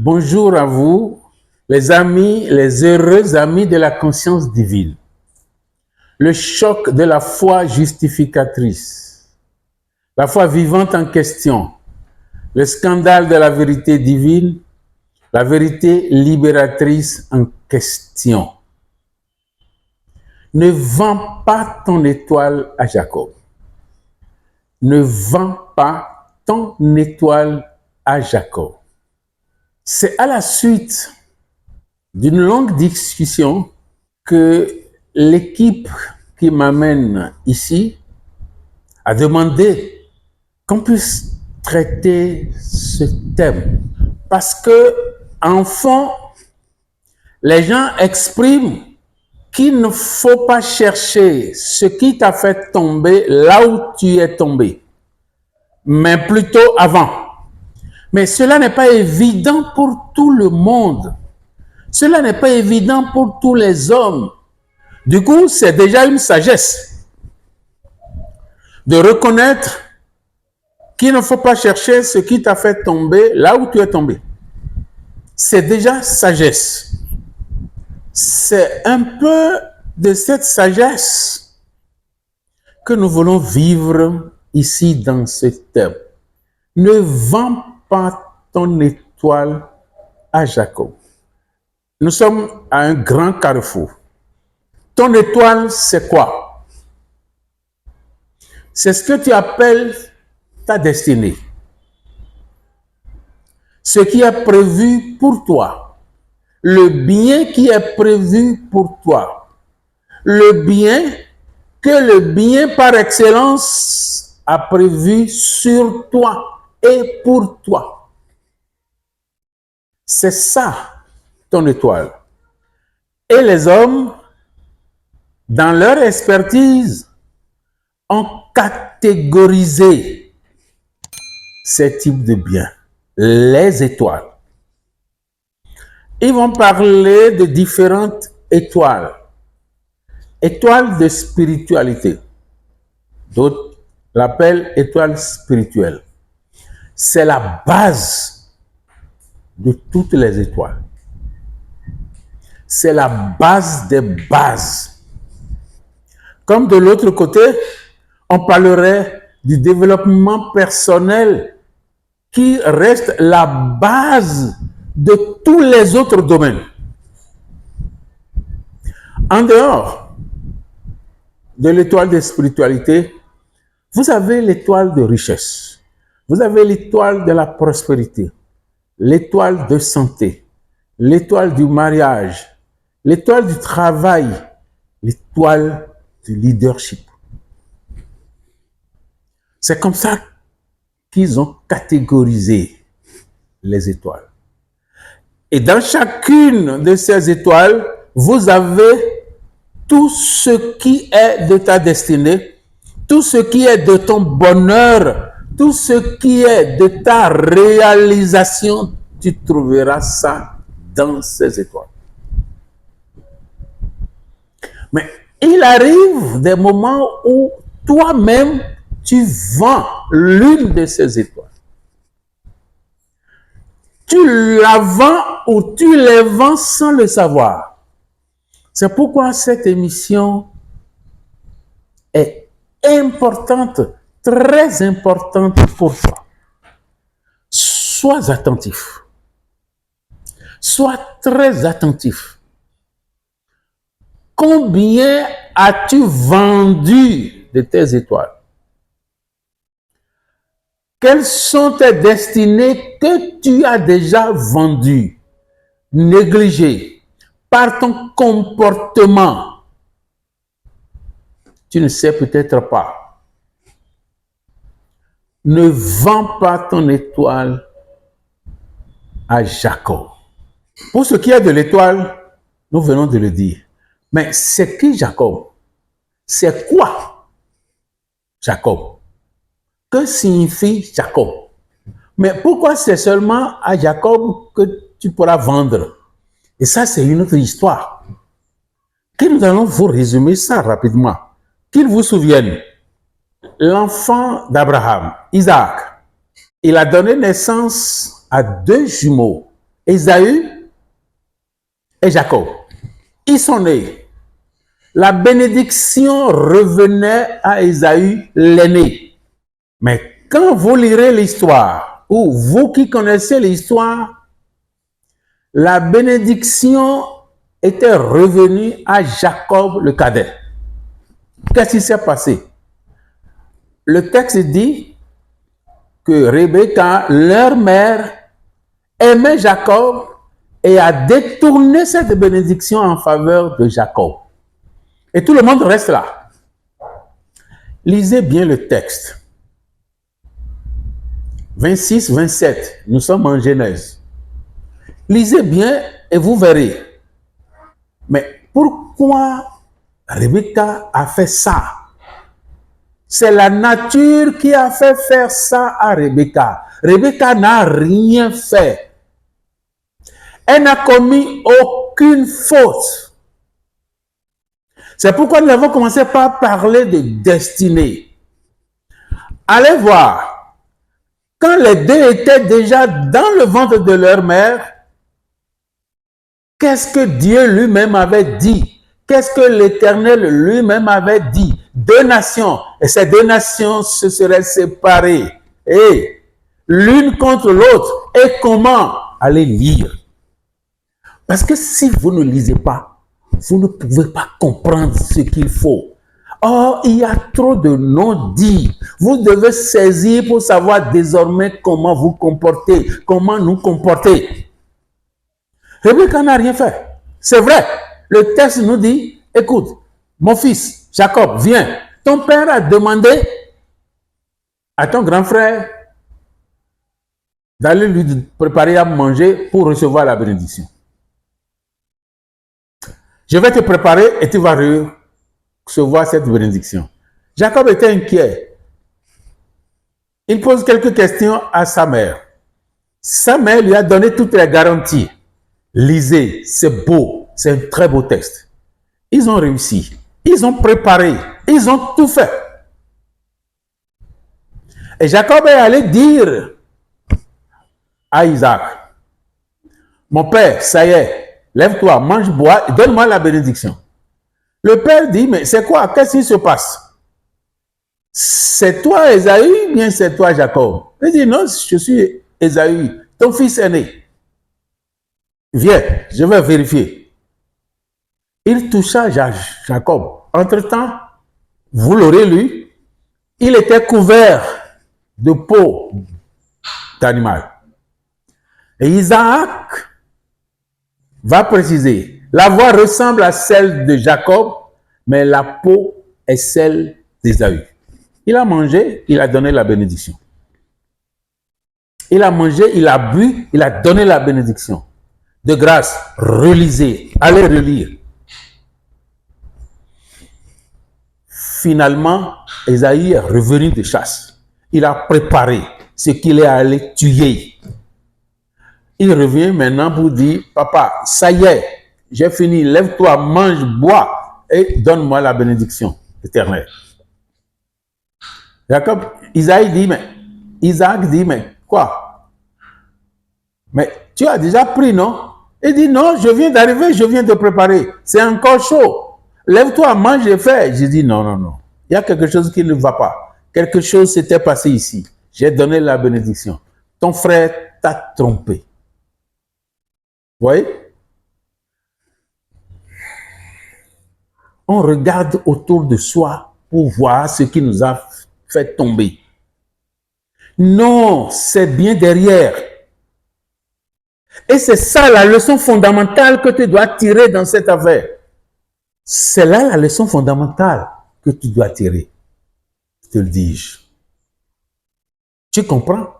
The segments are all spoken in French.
Bonjour à vous, les amis, les heureux amis de la conscience divine. Le choc de la foi justificatrice, la foi vivante en question, le scandale de la vérité divine, la vérité libératrice en question. Ne vends pas ton étoile à Jacob. Ne vends pas ton étoile à Jacob. C'est à la suite d'une longue discussion que l'équipe qui m'amène ici a demandé qu'on puisse traiter ce thème. Parce que, en fond, les gens expriment qu'il ne faut pas chercher ce qui t'a fait tomber là où tu es tombé, mais plutôt avant. Mais cela n'est pas évident pour tout le monde. Cela n'est pas évident pour tous les hommes. Du coup, c'est déjà une sagesse de reconnaître qu'il ne faut pas chercher ce qui t'a fait tomber là où tu es tombé. C'est déjà sagesse. C'est un peu de cette sagesse que nous voulons vivre ici dans ce thème. Ne vends pas ton étoile à Jacob. Nous sommes à un grand carrefour. Ton étoile, c'est quoi? C'est ce que tu appelles ta destinée. Ce qui est prévu pour toi. Le bien qui est prévu pour toi. Le bien que le bien par excellence a prévu sur toi et pour toi. C'est ça ton étoile. Et les hommes, dans leur expertise, ont catégorisé ces types de biens, les étoiles. Ils vont parler de différentes étoiles. Étoiles de spiritualité. D'autres l'appellent étoile spirituelle. C'est la base de toutes les étoiles. C'est la base des bases. Comme de l'autre côté, on parlerait du développement personnel qui reste la base de tous les autres domaines. En dehors de l'étoile de spiritualité, vous avez l'étoile de richesse, vous avez l'étoile de la prospérité, l'étoile de santé, l'étoile du mariage, l'étoile du travail, l'étoile du leadership. C'est comme ça qu'ils ont catégorisé les étoiles. Et dans chacune de ces étoiles, vous avez tout ce qui est de ta destinée, tout ce qui est de ton bonheur, tout ce qui est de ta réalisation, tu trouveras ça dans ces étoiles. Mais il arrive des moments où toi-même, tu vends l'une de ces étoiles. Tu la vends ou tu les vends sans le savoir. C'est pourquoi cette émission est importante, très importante pour toi. Sois attentif. Sois très attentif. Combien as-tu vendu de tes étoiles? Quelles sont tes destinées que tu as déjà vendues, négligées par ton comportement? Tu ne sais peut-être pas. Ne vends pas ton étoile à Jacob. Pour ce qui est de l'étoile, nous venons de le dire. Mais c'est qui Jacob? C'est quoi Jacob? Que signifie Jacob? Mais pourquoi c'est seulement à Jacob que tu pourras vendre? Et ça, c'est une autre histoire. Que nous allons vous résumer ça rapidement. Qu'il vous souvienne. L'enfant d'Abraham, Isaac, il a donné naissance à deux jumeaux. Ésaü et Jacob. Ils sont nés. La bénédiction revenait à Ésaü, l'aîné. Mais quand vous lirez l'histoire, ou vous qui connaissez l'histoire, la bénédiction était revenue à Jacob le cadet. Qu'est-ce qui s'est passé? Le texte dit que Rebecca, leur mère, aimait Jacob et a détourné cette bénédiction en faveur de Jacob. Et tout le monde reste là. Lisez bien le texte. 26, 27, nous sommes en Genèse. Lisez bien et vous verrez. Mais pourquoi Rebecca a fait ça? C'est la nature qui a fait faire ça à Rebecca. Rebecca n'a rien fait. Elle n'a commis aucune faute. C'est pourquoi nous avons commencé par parler de destinée. Allez voir. Quand les deux étaient déjà dans le ventre de leur mère, qu'est-ce que Dieu lui-même avait dit? Qu'est-ce que l'Éternel lui-même avait dit? 2 nations. Et ces 2 nations se seraient séparées. Et l'une contre l'autre. Et comment? Allez lire. Parce que si vous ne lisez pas, vous ne pouvez pas comprendre ce qu'il faut. Or, il y a trop de non-dits. Vous devez saisir pour savoir désormais comment vous comporter, comment nous comporter. Rebecca n'a rien fait. C'est vrai. Le texte nous dit, écoute, mon fils, Jacob, viens. Ton père a demandé à ton grand frère d'aller lui préparer à manger pour recevoir la bénédiction. Je vais te préparer et tu vas recevoir cette bénédiction. Jacob était inquiet. Il pose quelques questions à sa mère. Sa mère lui a donné toutes les garanties. Lisez, c'est beau, c'est un très beau texte. Ils ont réussi, ils ont préparé, ils ont tout fait. Et Jacob est allé dire à Isaac, mon père, ça y est, lève-toi, mange, bois, donne-moi la bénédiction. Le père dit, mais c'est quoi? Qu'est-ce qui se passe? C'est toi Ésaü, bien c'est toi Jacob? Il dit, non, je suis Ésaü, ton fils aîné. Viens, je vais vérifier. Il toucha Jacob. Entre-temps, vous l'aurez lu, il était couvert de peau d'animal. Et Isaac va préciser, la voix ressemble à celle de Jacob, mais la peau est celle d'Ésaü. Il a mangé, il a donné la bénédiction. Il a mangé, il a bu, il a donné la bénédiction. De grâce, relisez, allez relire. Finalement, Ésaü est revenu de chasse. Il a préparé ce qu'il est allé tuer. Il revient maintenant pour dire, papa, ça y est, j'ai fini, lève-toi, mange, bois et donne-moi la bénédiction éternelle. Isaac dit, mais quoi? Mais tu as déjà pris, non? Il dit, non, je viens d'arriver, je viens de préparer. C'est encore chaud. Lève-toi, mange et fais. J'ai dit, non, non, non. Il y a quelque chose qui ne va pas. Quelque chose s'était passé ici. J'ai donné la bénédiction. Ton frère t'a trompé. Vous voyez? On regarde autour de soi pour voir ce qui nous a fait tomber. Non, c'est bien derrière. Et c'est ça la leçon fondamentale que tu dois tirer dans cette affaire. C'est là la leçon fondamentale que tu dois tirer. Te le dis-je. Tu comprends?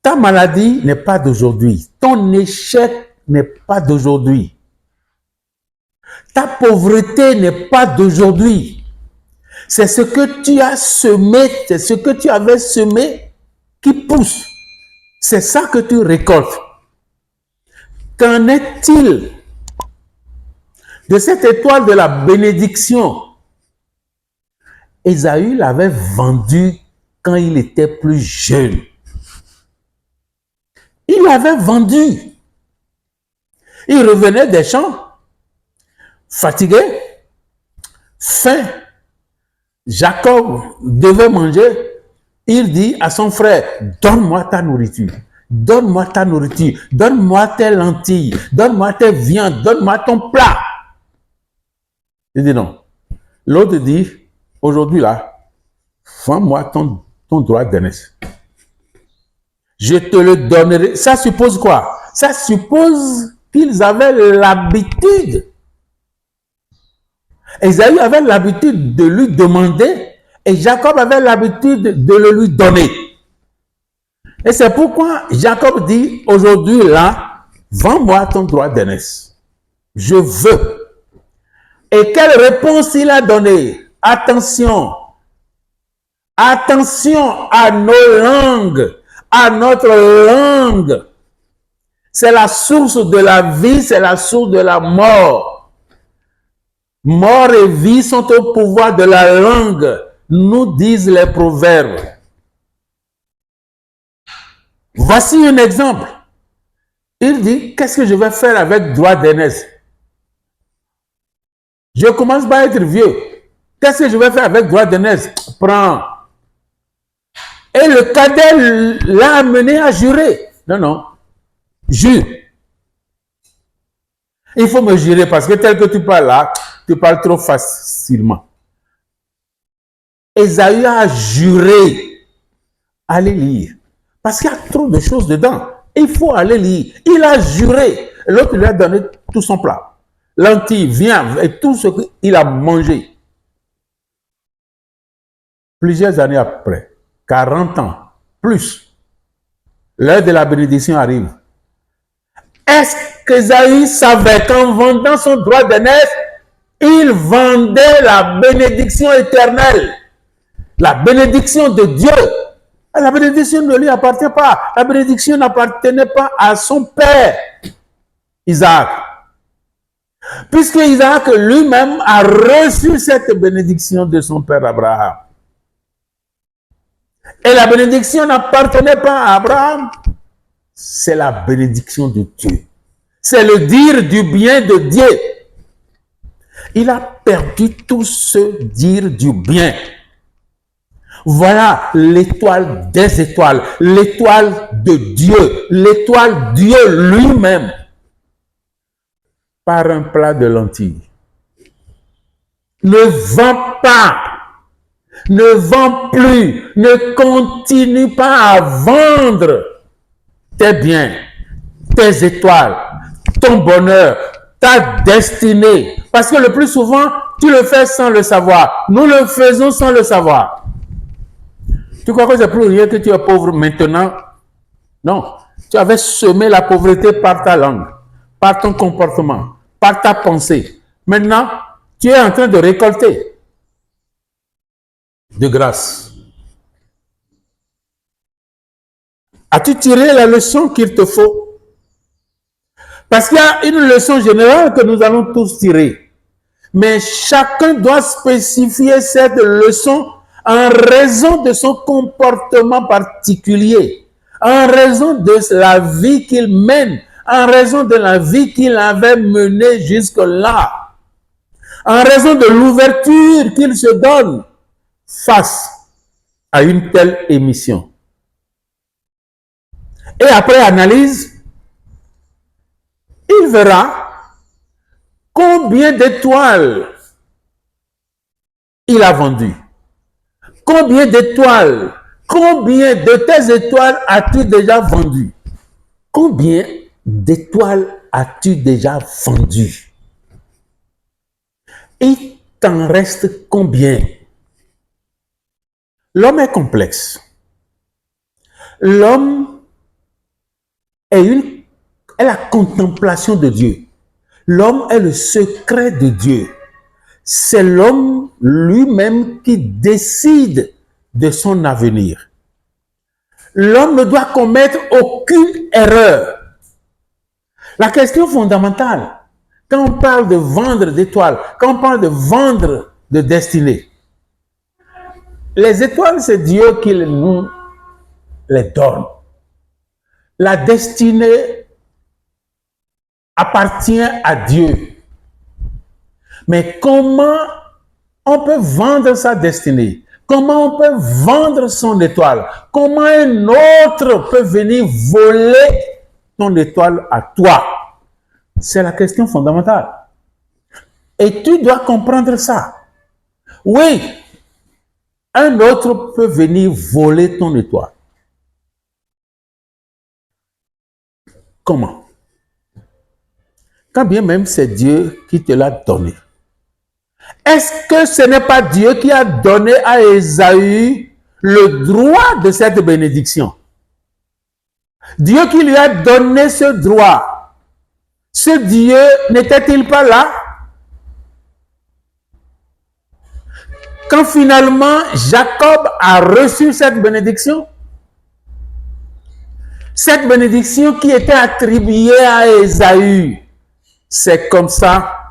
Ta maladie n'est pas d'aujourd'hui. Ton échec n'est pas d'aujourd'hui. Ta pauvreté n'est pas d'aujourd'hui. C'est ce que tu as semé, c'est ce que tu avais semé qui pousse. C'est ça que tu récoltes. Qu'en est-il de cette étoile de la bénédiction? Ésaü l'avait vendue quand il était plus jeune. Il avait vendu. Il revenait des champs, fatigué, faim. Jacob devait manger. Il dit à son frère, donne-moi ta nourriture. Donne-moi ta nourriture. Donne-moi tes lentilles. Donne-moi tes viandes. Donne-moi ton plat. Il dit non. L'autre dit, aujourd'hui là, vends-moi ton droit d'aînesse. Je te le donnerai. Ça suppose quoi? Ça suppose qu'ils avaient l'habitude. Ésaü avait l'habitude de lui demander et Jacob avait l'habitude de le lui donner. Et c'est pourquoi Jacob dit aujourd'hui là, vends-moi ton droit d'aînesse. Je veux. Et quelle réponse il a donnée? Attention. Attention à nos langues, à notre langue. C'est la source de la vie, c'est la source de la mort. Mort et vie sont au pouvoir de la langue, nous disent les proverbes. Voici un exemple. Il dit, qu'est-ce que je vais faire avec droit d'aînesse? Je commence par être vieux. Qu'est-ce que je vais faire avec droit d'aînesse? Prends. Et le cadet l'a amené à jurer. Non, non. Jure. Il faut me jurer parce que tel que tu parles là, tu parles trop facilement. Ésaü a juré. Allez lire. Parce qu'il y a trop de choses dedans. Il faut aller lire. Il a juré. L'autre lui a donné tout son plat. Lentilles, viande et tout ce qu'il a mangé. Plusieurs années après, 40 ans, plus, l'heure de la bénédiction arrive. Est-ce qu'Ésaü savait qu'en vendant son droit d'aînesse, il vendait la bénédiction éternelle, la bénédiction de Dieu? La bénédiction ne lui appartient pas. La bénédiction n'appartenait pas à son père, Isaac. Puisque Isaac lui-même a reçu cette bénédiction de son père Abraham. Et la bénédiction n'appartenait pas à Abraham. C'est la bénédiction de Dieu. C'est le dire du bien de Dieu. Il a perdu tout ce dire du bien. Voilà l'étoile des étoiles, l'étoile de Dieu, l'étoile Dieu lui-même, par un plat de lentilles. Ne vends pas, ne vends plus, ne continue pas à vendre tes biens, tes étoiles, ton bonheur, ta destinée. Parce que le plus souvent, tu le fais sans le savoir. Nous le faisons sans le savoir. Tu crois que c'est plus rien que tu es pauvre maintenant? Non. Tu avais semé la pauvreté par ta langue, par ton comportement, par ta pensée. Maintenant, tu es en train de récolter de grâce. As-tu tiré la leçon qu'il te faut? Parce qu'il y a une leçon générale que nous allons tous tirer. Mais chacun doit spécifier cette leçon en raison de son comportement particulier, en raison de la vie qu'il mène, en raison de la vie qu'il avait menée jusque-là, en raison de l'ouverture qu'il se donne face à une telle émission. Et après analyse, il verra combien d'étoiles il a vendu. Combien d'étoiles, combien de tes étoiles as-tu déjà vendu? Combien d'étoiles as-tu déjà vendu? Il t'en reste combien? L'homme est complexe. L'homme est la contemplation de Dieu. L'homme est le secret de Dieu. C'est l'homme lui-même qui décide de son avenir. L'homme ne doit commettre aucune erreur. La question fondamentale, quand on parle de vendre d'étoiles, quand on parle de vendre de destinée, les étoiles, c'est Dieu qui nous les donne. la destinée appartient à Dieu. Mais comment on peut vendre sa destinée? Comment on peut vendre son étoile? Comment un autre peut venir voler ton étoile à toi? C'est la question fondamentale. Et tu dois comprendre ça. Oui, un autre peut venir voler ton étoile. Comment? Quand bien même c'est Dieu qui te l'a donné. Est-ce que ce n'est pas Dieu qui a donné à Ésaü le droit de cette bénédiction? Dieu qui lui a donné ce droit, ce Dieu n'était-il pas là? Quand finalement Jacob a reçu cette bénédiction qui était attribuée à Ésaü, c'est comme ça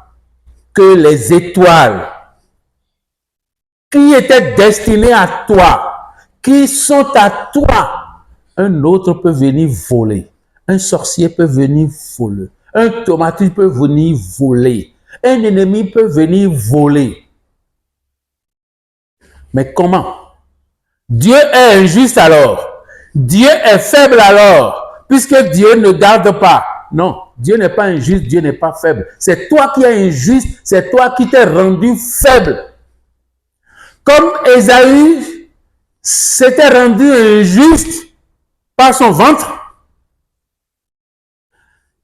que les étoiles qui étaient destinées à toi, qui sont à toi, un autre peut venir voler, un sorcier peut venir voler, un tomate peut venir voler, un ennemi peut venir voler. Mais comment? Dieu est injuste alors? Dieu est faible alors? Puisque Dieu ne garde pas. Non, Dieu n'est pas injuste, Dieu n'est pas faible. C'est toi qui es injuste, c'est toi qui t'es rendu faible. Comme Ésaü s'était rendu injuste par son ventre,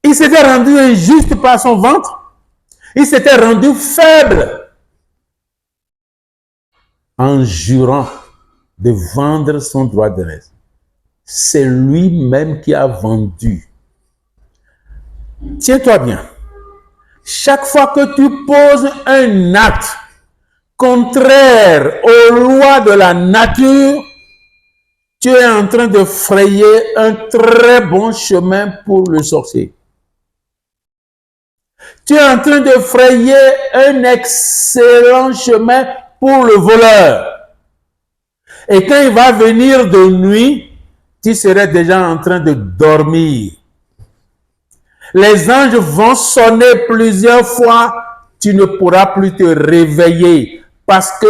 il s'était rendu injuste par son ventre, il s'était rendu faible en jurant de vendre son droit de reste. C'est lui-même qui a vendu. Tiens-toi bien. Chaque fois que tu poses un acte contraire aux lois de la nature, tu es en train de frayer un très bon chemin pour le sorcier. Tu es en train de frayer un excellent chemin pour le voleur. Et quand il va venir de nuit, tu serais déjà en train de dormir. Les anges vont sonner plusieurs fois, tu ne pourras plus te réveiller parce que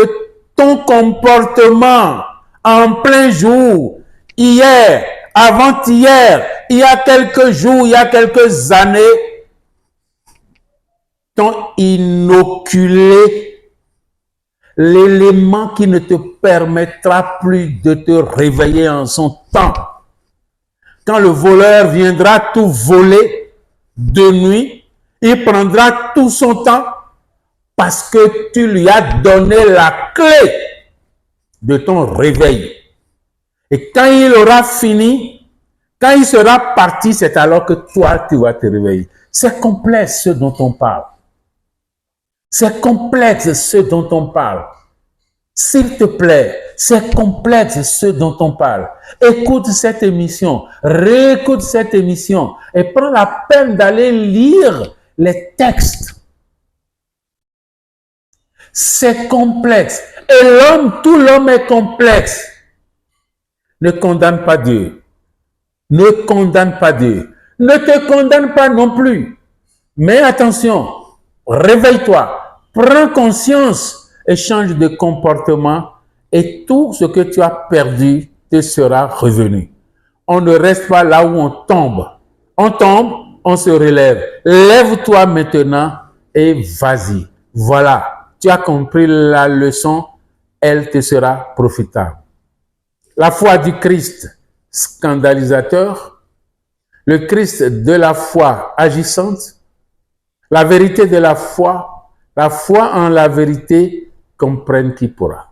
ton comportement en plein jour, hier, avant-hier, il y a quelques jours, il y a quelques années, t'ont inoculé l'élément qui ne te permettra plus de te réveiller en son temps. Quand le voleur viendra tout voler de nuit, il prendra tout son temps parce que tu lui as donné la clé de ton réveil. Et quand il aura fini, quand il sera parti, c'est alors que toi, tu vas te réveiller. C'est complexe ce dont on parle. C'est complexe ce dont on parle. S'il te plaît, c'est complexe ce dont on parle. Écoute cette émission, réécoute cette émission et prends la peine d'aller lire les textes. C'est complexe. Et tout l'homme est complexe. Ne condamne pas Dieu. Ne condamne pas Dieu. Ne te condamne pas non plus. Mais attention, réveille-toi, prends conscience et change de comportement et tout ce que tu as perdu te sera revenu. On ne reste pas là où on tombe. On tombe, on se relève. Lève-toi maintenant et vas-y. Voilà, tu as compris la leçon, elle te sera profitable. La foi du Christ scandalisateur, le Christ de la foi agissante, la vérité de la foi en la vérité, comprenne qui pourra.